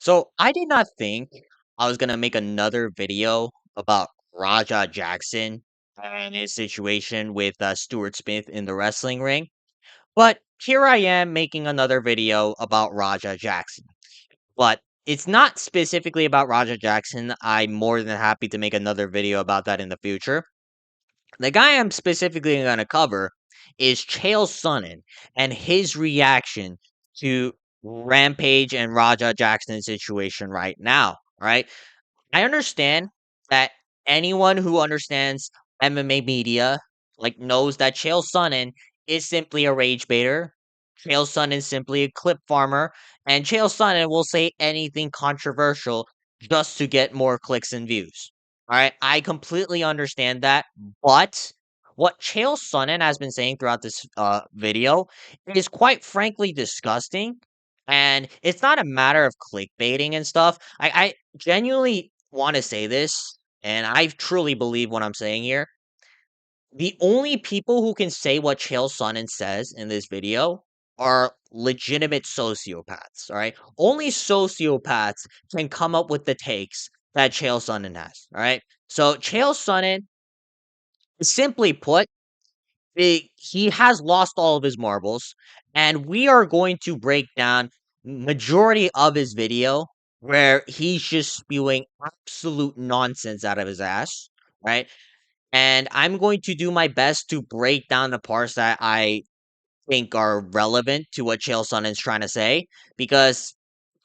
So I did not think I was gonna make another video about Raja Jackson and his situation with Stuart Smith in the wrestling ring, but here I am making another video about Raja Jackson. But it's not specifically about Raja Jackson. I'm more than happy to make another video about that in the future. The guy I'm specifically going to cover is Chael Sonnen and his reaction to Rampage and Raja Jackson's situation right now. Right? I understand that anyone who understands MMA media knows that Chael Sonnen is simply a rage baiter. Chael Sonnen is simply a clip farmer, and Chael Sonnen will say anything controversial just to get more clicks and views. All right, I completely understand that, but what Chael Sonnen has been saying throughout this video is quite frankly disgusting. And it's not a matter of clickbaiting and stuff. I genuinely want to say this, and I truly believe what I'm saying here. The only people who can say what Chael Sonnen says in this video are legitimate sociopaths. All right, only sociopaths can come up with the takes that Chael Sonnen has. All right, so Chael Sonnen, simply put, he has lost all of his marbles, and we are going to break down majority of his video where he's just spewing absolute nonsense out of his ass, right? And I'm going to do my best to break down the parts that I think are relevant to what Chael Sonnen is trying to say, because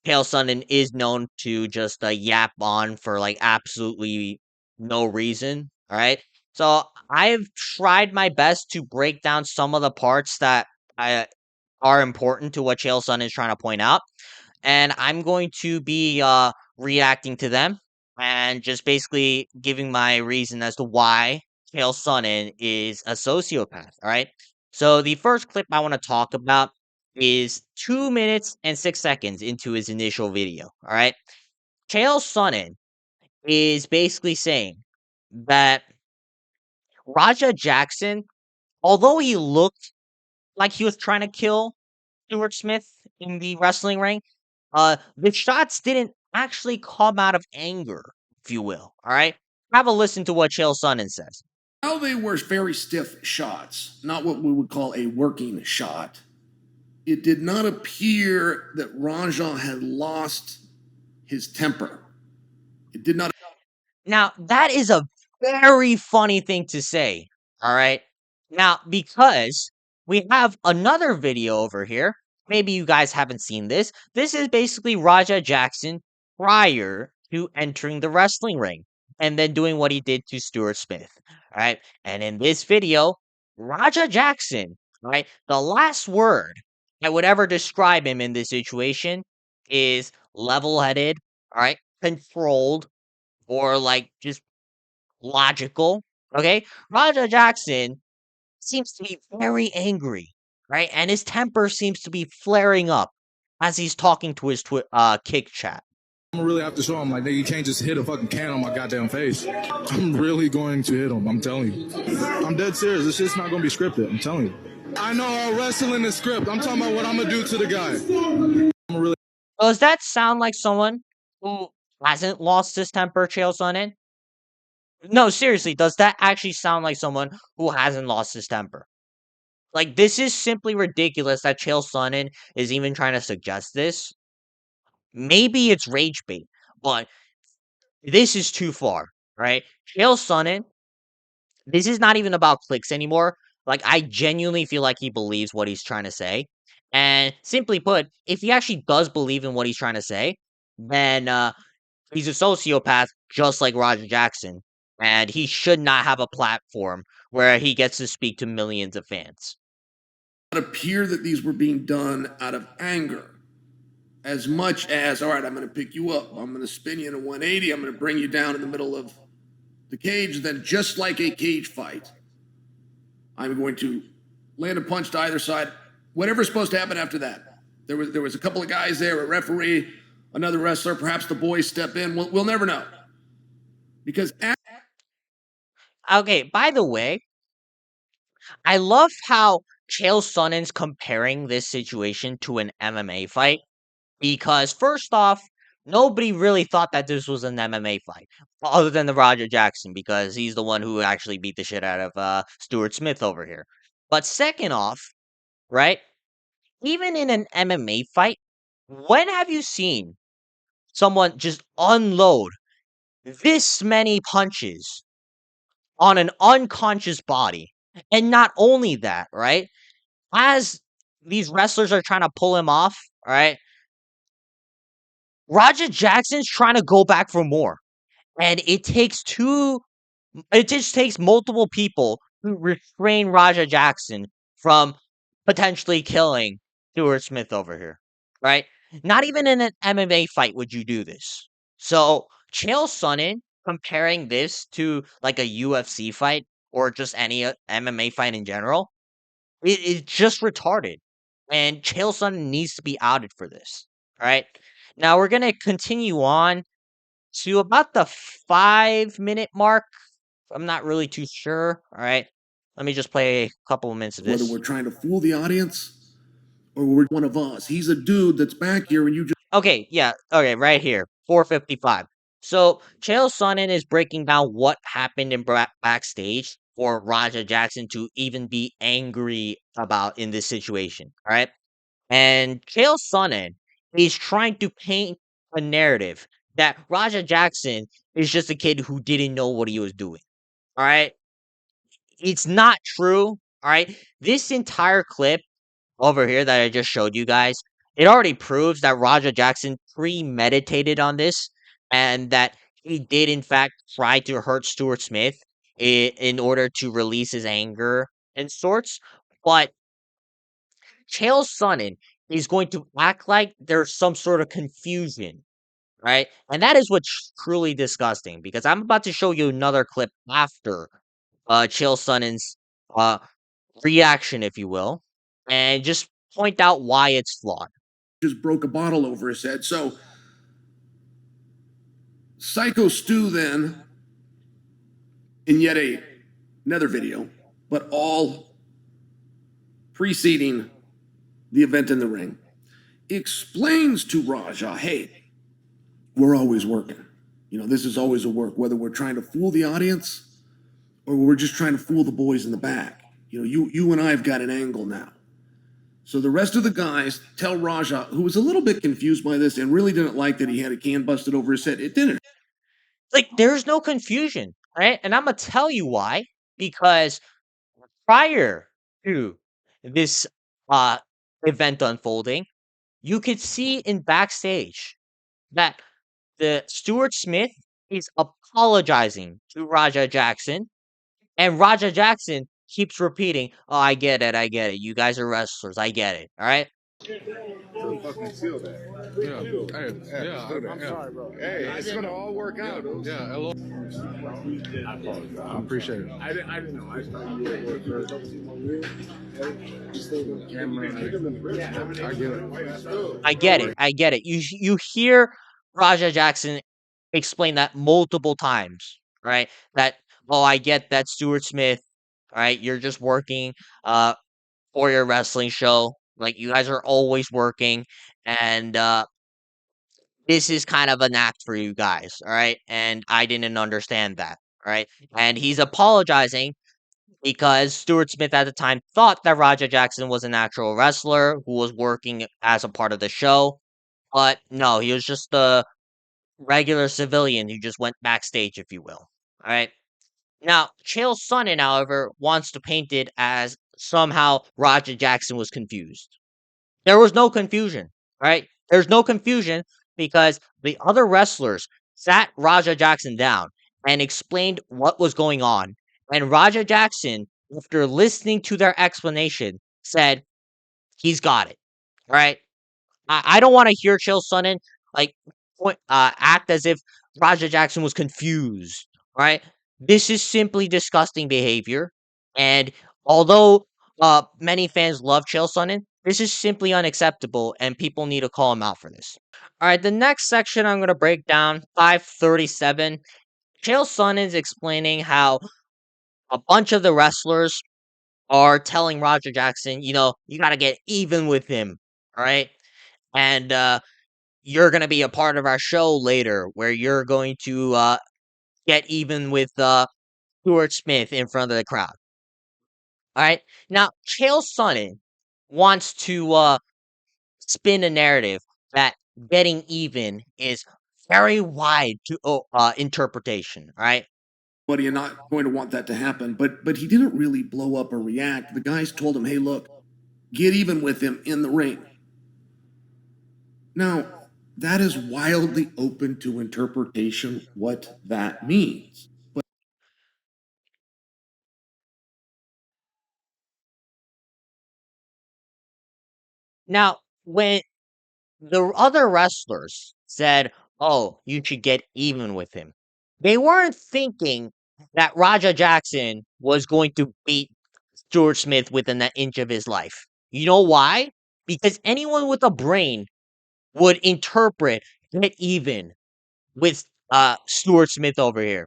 Chael Sonnen is known to just yap on for absolutely no reason. All right. So I've tried my best to break down some of the parts that are important to what Chael Sonnen is trying to point out, and I'm going to be reacting to them and just basically giving my reason as to why Chael Sonnen is a sociopath. All right. So the first clip I want to talk about is 2 minutes and 6 seconds into his initial video. All right. Chael Sonnen is basically saying that Raja Jackson, although he looked like he was trying to kill Stuart Smith in the wrestling ring, the shots didn't actually come out of anger, if you will. All right, have a listen to what Chael Sonnen says. Now they were very stiff shots, not what we would call a working shot. It did not appear that Raja had lost his temper. It did not. Now that is a very funny thing to say. All right, now because we have another video over here. Maybe you guys haven't seen this. This is basically Raja Jackson prior to entering the wrestling ring and then doing what he did to Stuart Smith. All right. And in this video, Raja Jackson, right, the last word I would ever describe him in this situation is level headed, all right, controlled, or just logical. Okay. Raja Jackson seems to be very angry, right? And his temper seems to be flaring up as he's talking to his kick chat. I'm gonna really have to show him, like, you can't just hit a fucking can on my goddamn face. I'm really going to hit him, I'm telling you. I'm dead serious, this shit's not gonna be scripted, I'm telling you. I know all wrestling is script, I'm talking about what I'm gonna do to the guy. Does that sound like someone who hasn't lost his temper, Chael Sonnen? No, seriously, does that actually sound like someone who hasn't lost his temper? This is simply ridiculous that Chael Sonnen is even trying to suggest this. Maybe it's rage bait, but this is too far, right? Chael Sonnen, this is not even about clicks anymore. I genuinely feel like he believes what he's trying to say. And simply put, if he actually does believe in what he's trying to say, then he's a sociopath just like Roger Jackson. And he should not have a platform where he gets to speak to millions of fans. It appeared that these were being done out of anger, as much as, all right, I'm going to pick you up, I'm going to spin you in a 180, I'm going to bring you down in the middle of the cage, then just like a cage fight, I'm going to land a punch to either side. Whatever's supposed to happen after that. There was a couple of guys there, a referee, another wrestler, perhaps the boys step in. We'll never know. Because Okay, by the way, I love how Chael Sonnen's comparing this situation to an MMA fight because first off, Nobody really thought that this was an MMA fight, other than the Roger Jackson, because he's the one who actually beat the shit out of Stuart Smith over here. But second off, right? Even in an MMA fight, when have you seen someone just unload this many punches on an unconscious body? And not only that, right? As these wrestlers are trying to pull him off, right? Roger Jackson's trying to go back for more. And it just takes multiple people to restrain Raja Jackson from potentially killing Stuart Smith over here, right? Not even in an MMA fight would you do this. So, Chael Sonnen comparing this to like a UFC fight or just any MMA fight in general, it is just retarded. And Chael Sonnen needs to be outed for this, all right? Now, we're going to continue on to about the 5-minute mark. I'm not really too sure. All right. Let me just play a couple of minutes of Whether this. we're trying to fool the audience or we're one of us. He's a dude that's back here and you just Okay, yeah. Okay, right here. 4:55. So, Chael Sonnen is breaking down what happened in backstage for Raja Jackson to even be angry about in this situation. All right. And Chael Sonnen is trying to paint a narrative that Raja Jackson is just a kid who didn't know what he was doing. All right. It's not true. All right. This entire clip over here that I just showed you guys, it already proves that Roger Jackson premeditated on this and that he did, in fact, try to hurt Stuart Smith in order to release his anger and sorts. But Chael Sonnen is going to act like there's some sort of confusion, right? And that is what's truly disgusting because I'm about to show you another clip after Chael Sonnen's uh, reaction, if you will, and just point out why it's flawed. just broke a bottle over his head. So Psycho Stu then in yet another video, but all preceding the event in the ring, explains to Raja, hey, we're always working. You know, this is always a work, whether we're trying to fool the audience or we're just trying to fool the boys in the back. You know, you and I have got an angle now. So the rest of the guys tell Raja, who was a little bit confused by this and really didn't like that he had a can busted over his head. It didn't. Like, there's no confusion, right? And I'm gonna tell you why. Because prior to this uh event unfolding, you could see in backstage that the Stuart Smith is apologizing to Raja Jackson. And Raja Jackson keeps repeating, "Oh, I get it. I get it. You guys are wrestlers. I get it." All right. Fucking seal that. Yeah. Hey, yeah. I'm sorry, bro. Hey, it's gonna all work out. Yeah. Hello. I appreciate it. I didn't know. I thought you were camera. I get it. I get it. I get it. You hear Raja Jackson explain that multiple times, right? That, oh, I get that, Stuart Smith. All right, you're just working uh for your wrestling show. Like, you guys are always working, and this is kind of an act for you guys, all right? And I didn't understand that, all right? And he's apologizing because Stuart Smith at the time thought that Raja Jackson was an actual wrestler who was working as a part of the show. But no, he was just a regular civilian who just went backstage, if you will. All right. Now, Chael Sonnen, however, wants to paint it as somehow Raja Jackson was confused. There was no confusion, right? There's no confusion because the other wrestlers sat Raja Jackson down and explained what was going on. And Raja Jackson, after listening to their explanation, said, he's got it. Right? I don't want to hear Chael Sonnen like act as if Raja Jackson was confused. Right? This is simply disgusting behavior. And although many fans love Chael Sonnen, this is simply unacceptable, and people need to call him out for this. All right, the next section I'm going to break down 537. Chael Sonnen is explaining how a bunch of the wrestlers are telling Roger Jackson, you know, you got to get even with him. All right. And you're gonna be a part of our show later, where you're going to get even with Stuart Smith in front of the crowd. All right. Now, Chael Sonnen wants to spin a narrative that getting even is very wide to interpretation. All right. But you're not going to want that to happen. But he didn't really blow up or react. The guys told him, "Hey, look, get even with him in the ring." Now, that is wildly open to interpretation what that means. Now, when the other wrestlers said, "Oh, you should get even with him," they weren't thinking that Raja Jackson was going to beat George Smith within an inch of his life. You know why? Because anyone with a brain would interpret get even with Stuart Smith over here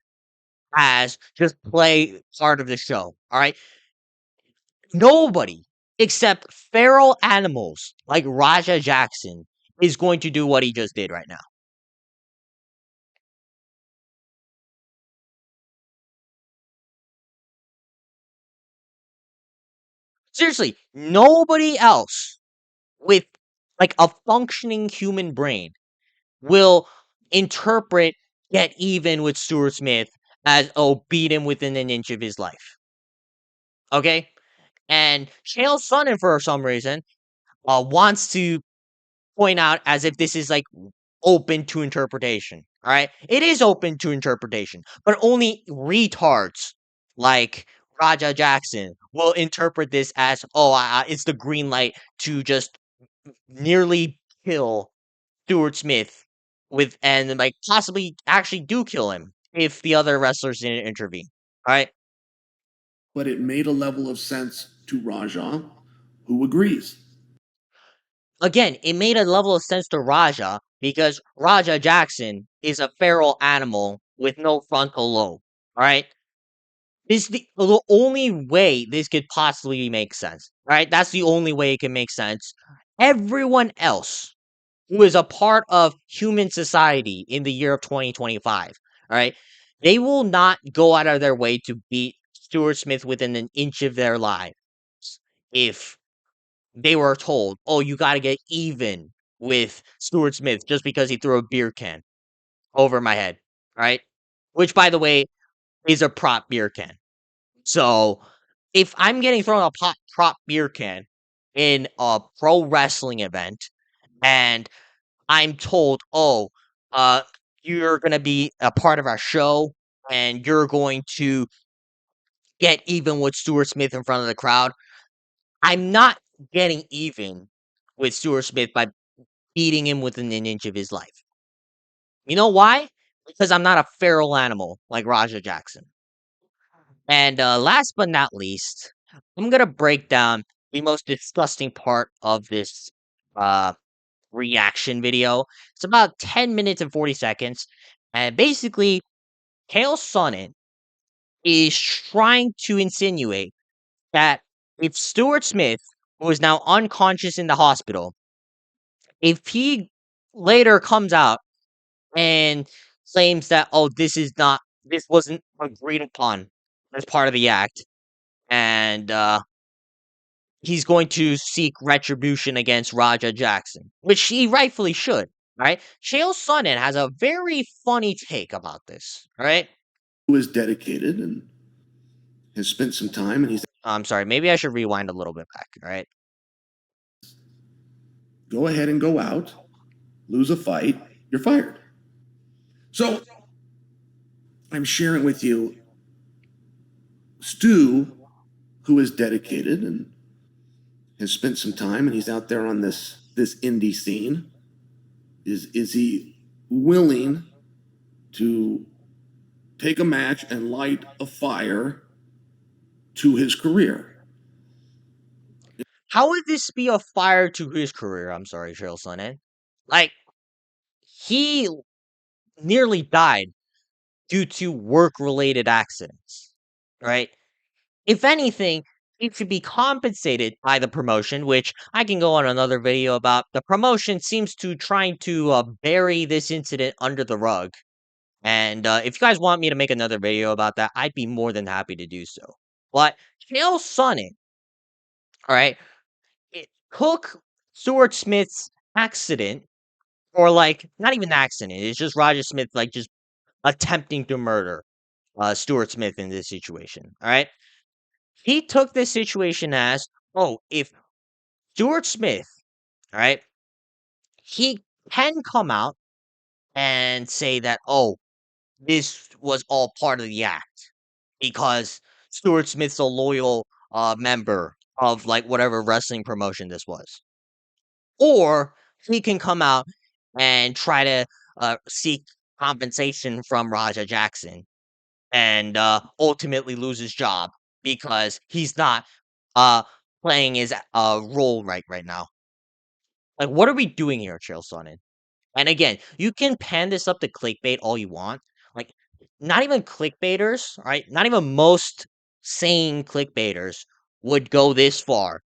as just play part of the show. All right. Nobody except feral animals like Raja Jackson is going to do what he just did right now. Seriously, nobody else with like a functioning human brain will interpret get even with Stuart Smith as oh beat him within an inch of his life. Okay? And Chael Sonnen for some reason wants to point out as if this is like open to interpretation. All right, it is open to interpretation, but only retards like Raja Jackson will interpret this as oh, it's the green light to just nearly kill Stuart Smith with and like possibly actually do kill him if the other wrestlers didn't intervene. All right. But it made a level of sense to Raja, who agrees. Again, it made a level of sense to Raja because Raja Jackson is a feral animal with no frontal lobe. All right. This is the only way this could possibly make sense. Right? That's the only way it can make sense. Everyone else who is a part of human society in the year of 2025, all right, they will not go out of their way to beat Stuart Smith within an inch of their lives if they were told, oh, you got to get even with Stuart Smith just because he threw a beer can over my head, right? Which, by the way, is a prop beer can. So if I'm getting thrown a prop beer can in a pro wrestling event and I'm told, "Oh, uh, you're gonna be a part of our show, and you're going to get even with Stuart Smith in front of the crowd." I'm not getting even with Stuart Smith by beating him within an inch of his life. You know why? Because I'm not a feral animal like Raja Jackson. And last but not least, I'm gonna break down the most disgusting part of this uh, reaction video. It's about 10 minutes and 40 seconds. And basically, Chael Sonnen is trying to insinuate that if Stuart Smith, who is now unconscious in the hospital, if he later comes out and claims that, oh, this wasn't agreed upon as part of the act, and he's going to seek retribution against Raja Jackson, which he rightfully should. Right? Chael Sonnen has a very funny take about this. Right? Who is dedicated and has spent some time, and he's I'm sorry. Maybe I should rewind a little bit back. All right. go ahead and go out, lose a fight, you're fired. So I'm sharing with you Stu, who is dedicated and has spent some time, and he's out there on this indie scene. Is he willing to take a match and light a fire to his career? How would this be a fire to his career? I'm sorry, Chael Sonnen. Like he nearly died due to work-related accidents. Right? If anything, he should be compensated by the promotion, which I can go on another video about. The promotion seems to trying to bury this incident under the rug. And if you guys want me to make another video about that, I'd be more than happy to do so. But Chael Sonnen, all right, it took Stuart Smith's accident, or like not even accident. It's just Roger Smith like just attempting to murder Stuart Smith in this situation. All right, he took this situation as, oh, if Stuart Smith, all right, he can come out and say that, oh, this was all part of the act because Stuart Smith's a loyal member of like whatever wrestling promotion this was. Or he can come out and try to seek compensation from Raja Jackson and ultimately lose his job because he's not uh, playing his role right now. Like, what are we doing here, Chael Sonnen? And again, you can pan this up to clickbait all you want. Like, not even clickbaiters, right? Not even most sane clickbaiters would go this far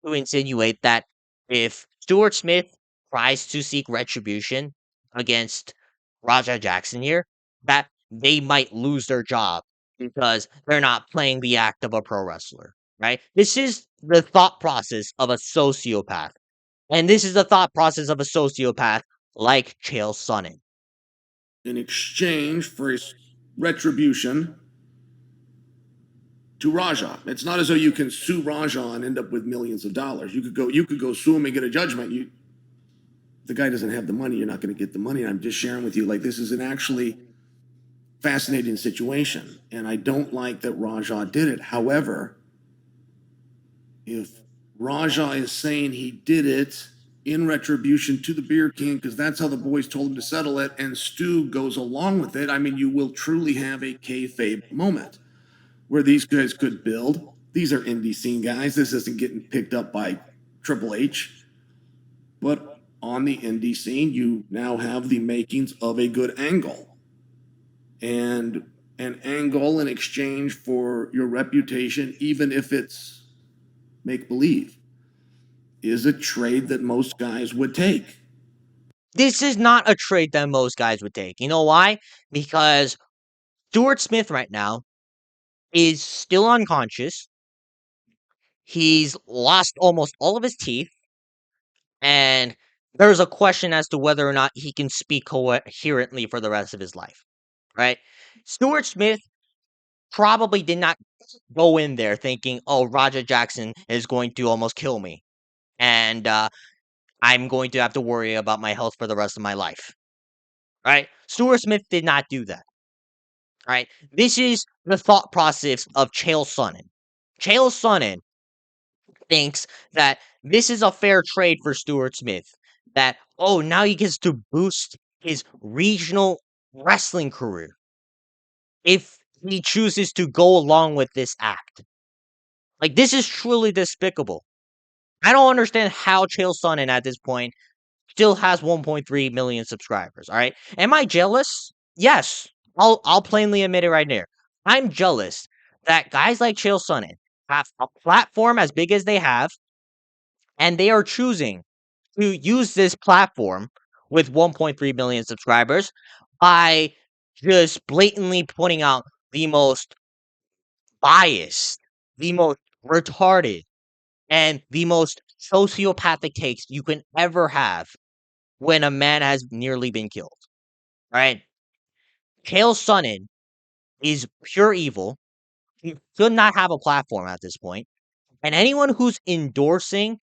to insinuate that if Stuart Smith tries to seek retribution against Raja Jackson here, that they might lose their job because they're not playing the act of a pro wrestler, right? This is the thought process of a sociopath. And this is the thought process of a sociopath like Chael Sonnen. In exchange for his retribution to Raja. It's not as though you can sue Raja and end up with millions of dollars. You could go sue him and get a judgment. The guy doesn't have the money, you're not going to get the money. I'm just sharing with you, like, this is an actually fascinating situation. And I don't like that Raja did it. However, if Raja is saying he did it in retribution to the Beer King, because that's how the boys told him to settle it, and Stu goes along with it, I mean, you will truly have a kayfabe moment where these guys could build. These are indie scene guys. This isn't getting picked up by Triple H. But on the indie scene, you now have the makings of a good angle. And an angle in exchange for your reputation, even if it's make believe, is a trade that most guys would take. This is not a trade that most guys would take. You know why? Because Stuart Smith right now is still unconscious. He's lost almost all of his teeth. And there's a question as to whether or not he can speak coherently for the rest of his life. Right? Stuart Smith probably did not go in there thinking, oh, Roger Jackson is going to almost kill me. And I'm going to have to worry about my health for the rest of my life. Right? Stuart Smith did not do that. Right? This is the thought process of Chael Sonnen. Chael Sonnen thinks that this is a fair trade for Stuart Smith. That, oh, now he gets to boost his regional wrestling career if he chooses to go along with this act. Like, this is truly despicable. I don't understand how Chael Sonnen at this point still has 1.3 million subscribers. All right, am I jealous? Yes, I'll plainly admit it right there. I'm jealous that guys like Chael Sonnen have a platform as big as they have, and they are choosing to use this platform with 1.3 million subscribers by just blatantly putting out the most biased, the most retarded, and the most sociopathic takes you can ever have when a man has nearly been killed. Right? Chael Sonnen is pure evil. He should not have a platform at this point. And anyone who's endorsing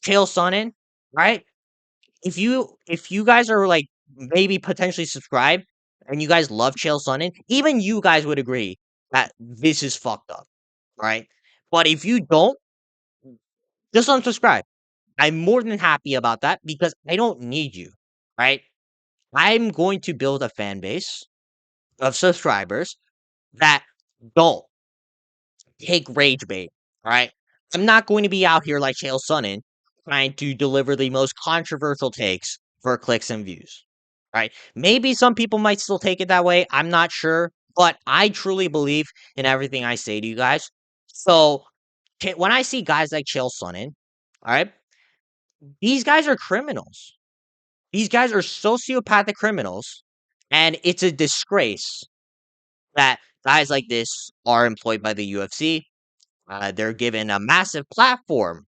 Chael Sonnen, right? If you guys are like maybe potentially subscribed and you guys love Chael Sonnen, even you guys would agree that this is fucked up, right? But if you don't, just unsubscribe. I'm more than happy about that because I don't need you, right? I'm going to build a fan base of subscribers that don't take rage bait, right? I'm not going to be out here like Chael Sonnen trying to deliver the most controversial takes for clicks and views, right? Maybe some people might still take it that way. I'm not sure, but I truly believe in everything I say to you guys. So when I see guys like Chael Sonnen, all right, these guys are criminals. These guys are sociopathic criminals, and it's a disgrace that guys like this are employed by the UFC. They're given a massive platform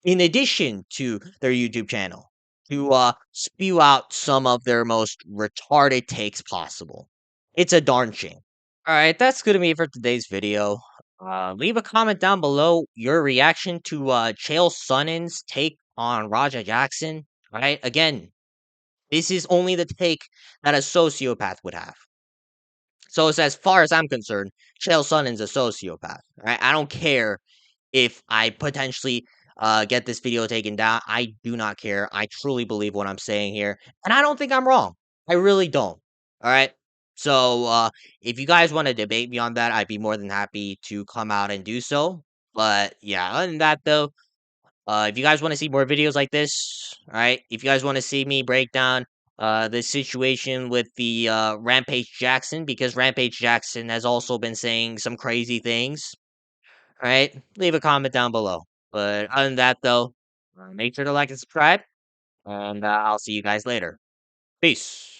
in addition to their YouTube channel to spew out some of their most retarded takes possible. It's a darn shame. All right, that's gonna be it for today's video. Leave a comment down below your reaction to Chael Sonnen's take on Raja Jackson. All right, again, this is only the take that a sociopath would have. So it's as far as I'm concerned, Chael Sonnen's a sociopath. All right, I don't care if I potentially get this video taken down. I do not care. I truly believe what I'm saying here, and I don't think I'm wrong. I really don't. All right. So if you guys want to debate me on that, I'd be more than happy to come out and do so. But yeah, other than that, though, if you guys want to see more videos like this, all right. If you guys want to see me break down the situation with the Rampage Jackson, because Rampage Jackson has also been saying some crazy things, all right, leave a comment down below. But other than that, though, make sure to like and subscribe, and I'll see you guys later. Peace.